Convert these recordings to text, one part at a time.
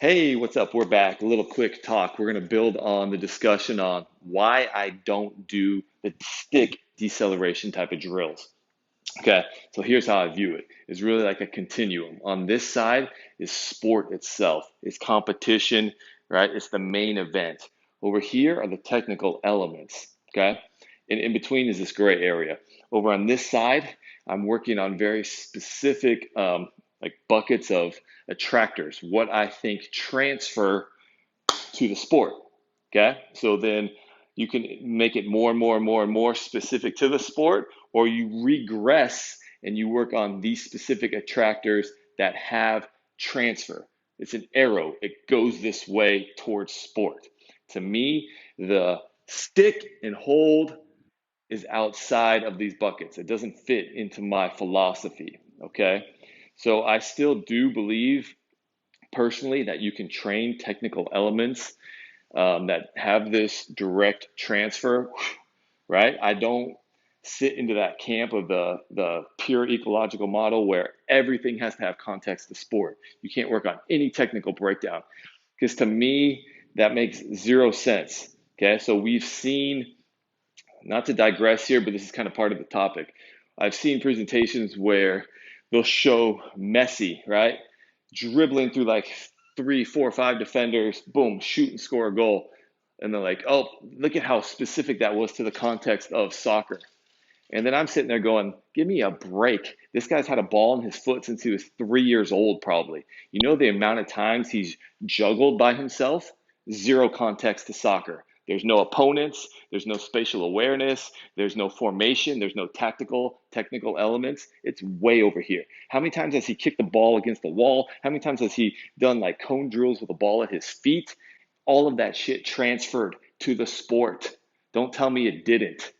Hey, what's up? We're back. A little quick talk. We're going to build on the discussion on why I don't do the stick deceleration type of drills. Okay, so here's how I view it. It's really like a continuum. On this side is sport itself, it's competition, right? It's the main event. Over here are the technical elements, okay? And in between is this gray area. Over on this side, I'm working on very specific like buckets of attractors, what I think transfer to the sport. Okay, so then you can make it more and more and more and more specific to the sport, or you regress and you work on these specific attractors that have transfer. It's an arrow, it goes this way towards sport. To me, the stick and hold is outside of these buckets. It doesn't fit into my philosophy. Okay, so I still do believe personally that you can train technical elements that have this direct transfer, right? I don't sit into that camp of the pure ecological model where everything has to have context to sport. You can't work on any technical breakdown because to me, that makes zero sense. Okay, so we've seen, not to digress here, but this is kind of part of the topic. I've seen presentations where they'll show Messi, right? Dribbling through like three, four, five defenders, boom, shoot and score a goal. And they're like, oh, look at how specific that was to the context of soccer. And then I'm sitting there going, give me a break. This guy's had a ball in his foot since he was 3 years old, probably. You know the amount of times he's juggled by himself? Zero context to soccer. There's no opponents, there's no spatial awareness, there's no formation, there's no technical elements. It's way over here. How many times has he kicked the ball against the wall? How many times has he done like cone drills with a ball at his feet? All of that shit transferred to the sport. Don't tell me it didn't,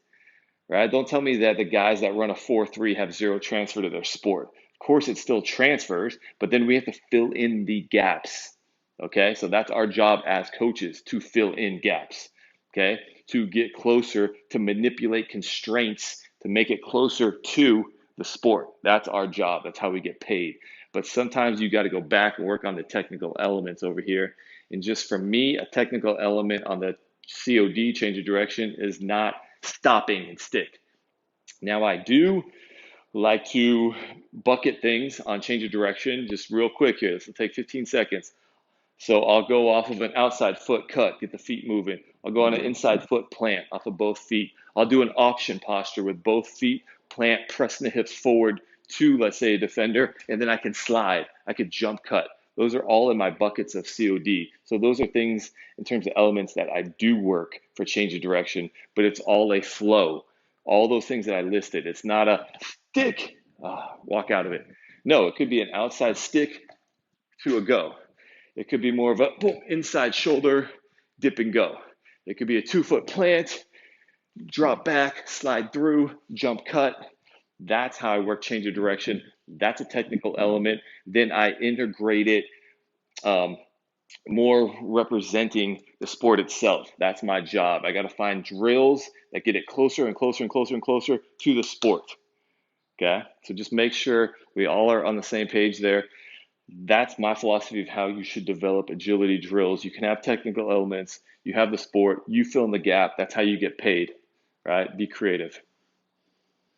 right? Don't tell me that the guys that run a 4-3 have zero transfer to their sport. Of course, it still transfers, but then we have to fill in the gaps. Okay, so that's our job as coaches to fill in gaps. Okay, to get closer, to manipulate constraints, to make it closer to the sport. That's our job. That's how we get paid. But sometimes you got to go back and work on the technical elements over here. And just for me, a technical element on the COD, change of direction, is not stopping and stick. Now, I do like to bucket things on change of direction just real quick here. This will take 15 seconds. So I'll go off of an outside foot cut, get the feet moving. I'll go on an inside foot plant off of both feet. I'll do an option posture with both feet, plant, pressing the hips forward to, let's say, a defender, and then I can slide. I could jump cut. Those are all in my buckets of COD. So those are things in terms of elements that I do work for change of direction, but it's all a flow. All those things that I listed. It's not a stick, walk out of it. No, it could be an outside stick to a go. It could be more of a boom, inside shoulder, dip and go. It could be a 2-foot plant, drop back, slide through, jump cut. That's how I work change of direction. That's a technical element. Then I integrate it more representing the sport itself. That's my job. I got to find drills that get it closer and closer and closer and closer to the sport. Okay, so just make sure we all are on the same page there. That's my philosophy of how you should develop agility drills. You can have technical elements, you have the sport, you fill in the gap. That's how you get paid, right? Be creative.